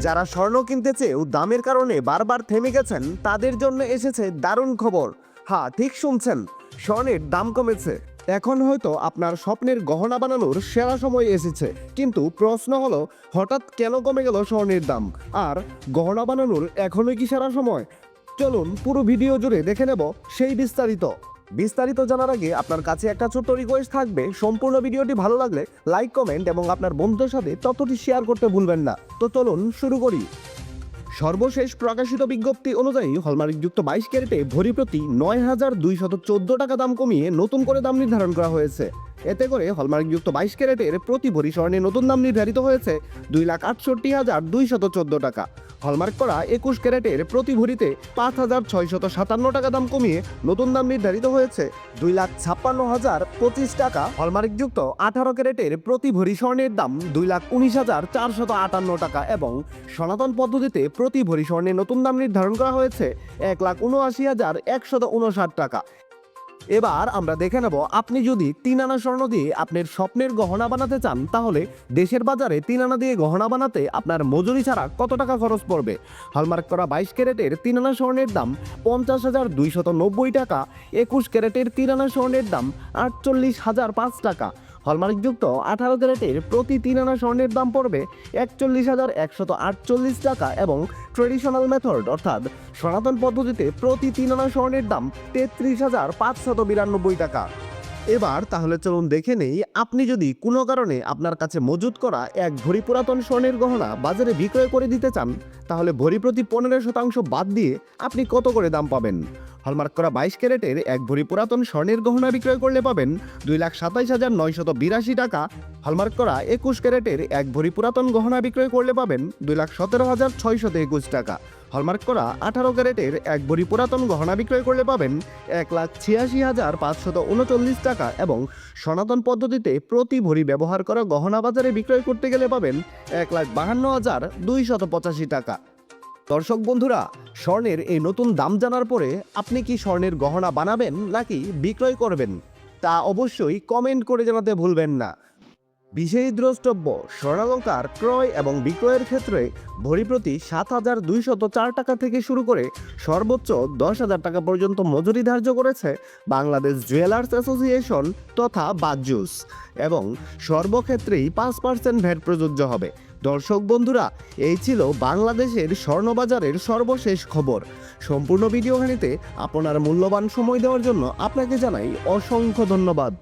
যারা স্বর্ণ কিনতে চেয়েও দামের কারণে বারবার থেমে গেছেন তাদের জন্য এসেছে দারুণ খবর। হ্যাঁ, ঠিক শুনছেন, স্বর্ণের দাম কমেছে। এখন হয়তো আপনার স্বপ্নের গহনা বানানোর সেরা সময় এসেছে, কিন্তু প্রশ্ন হলো হঠাৎ কেন কমে গেল স্বর্ণের দাম? আর গহনা বানানোর এখনই কি সেরা সময়? চলুন পুরো ভিডিও জুড়ে দেখে নেব সেই বিস্তারিত জানার আগে আপনার কাছে একটা ছোট্ট রিকোয়েস্ট থাকবে, সম্পূর্ণ ভিডিওটি ভালো লাগলে লাইক, কমেন্ট এবং আপনার বন্ধুদের সাথে তথ্যটি শেয়ার করতে ভুলবেন না। তো চলুন শুরু করি। সর্বশেষ প্রকাশিত বিজ্ঞপ্তি অনুযায়ী হলমার্কযুক্ত 22 ক্যারেটে ভরি প্রতি 9,214 টাকা দাম কমিয়ে নতুন করে দাম নির্ধারণ করা হয়েছে। এতে করে হলমার্কযুক্ত 22 ক্যারেটের প্রতি ভরি স্বর্ণে নতুন দাম নির্ধারিত হয়েছে 2,68,214 টাকা। হলমার্ক করা 21 ক্যারেটের প্রতি ভরিতে 5,657 টাকা দাম কমিয়ে নতুন দাম নির্ধারিত হয়েছে 2,56,025 টাকা। হলমার্কযুক্ত 18 ক্যারেটের প্রতি ভরি স্বর্ণের দাম 2,19,458 টাকা এবং সনাতন পদ্ধতিতে প্রতি ভরি স্বর্ণের নতুন দাম নির্ধারণ করা হয়েছে 1,79,159 টাকা। এবার আমরা দেখে নেব, আপনি যদি 3 আনা স্বর্ণ দিয়ে আপনার স্বপ্নের গহনা বানাতে চান তাহলে দেশের বাজারে 3 আনা দিয়ে গহনা বানাতে আপনার মজুরি ছাড়া কত টাকা খরচ পড়বে। হলমার্ক করা 22 ক্যারেটের 3 আনা স্বর্ণের দাম 50,290 টাকা। 21 ক্যারেটের 3 আনা স্বর্ণের দাম 48,005 টাকা। হলমার্কযুক্ত 18 ক্যারেটের প্রতি 3 আনা স্বর্ণের দাম পড়বে 41,148 টাকা এবং ট্রেডিশনাল মেথড অর্থাৎ সনাতন পদ্ধতিতে প্রতি 3 আনা স্বর্ণের দাম 33,592 টাকা। এবার তাহলে চলুন দেখে নেই, আপনি যদি কোনো কারণে আপনার কাছে মজুত করা এক ভরি পুরাতন স্বর্ণের গহনা বাজারে বিক্রয় করে দিতে চান, তাহলে ভরি প্রতি 15% বাদ দিয়ে আপনি কত করে দাম পাবেন। হলমার্ক করা 22 ক্যারেটের এক ভরি পুরাতন স্বর্ণের গহনা বিক্রয় করলে পাবেন 2,27,982 টাকা। হলমার্ক করা 21 ক্যারেটের এক ভরি পুরাতন গহনা বিক্রয় করলে পাবেন 2,17,621 টাকা। হলমার্ক করা 18 ক্যারেটের এক ভরি পুরাতন গহনা বিক্রয় করলে পাবেন 1,86,539 টাকা এবং সনাতন পদ্ধতিতে প্রতি ভরি ব্যবহার করা গহনা বাজারে বিক্রয় করতে গেলে পাবেন 1,52,285 টাকা। দর্শক বন্ধুরা, স্বর্ণের এই নতুন দাম জানার পরে আপনি কি স্বর্ণের গহনা বানাবেন নাকি বিক্রয় করবেন তা অবশ্যই কমেন্ট করে জানাতে ভুলবেন না। বিশেষ দ্রষ্টব্য, স্বর্ণালংকার ক্রয় এবং বিক্রয়ের ক্ষেত্রে ভরি প্রতি 7,204 টাকা থেকে শুরু করে সর্বোচ্চ 10,000 টাকা পর্যন্ত মজুরি ধার্য করেছে বাংলাদেশ জুয়েলার্স অ্যাসোসিয়েশন তথা বাজুস এবং সর্বক্ষেত্রেই 5% ভ্যাট প্রযোজ্য হবে। দর্শক বন্ধুরা, এই ছিল বাংলাদেশের স্বর্ণবাজারের সর্বশেষ খবর। সম্পূর্ণ ভিডিওখানিতে আপনার মূল্যবান সময় দেওয়ার জন্য আপনাকে জানাই অসংখ্য ধন্যবাদ।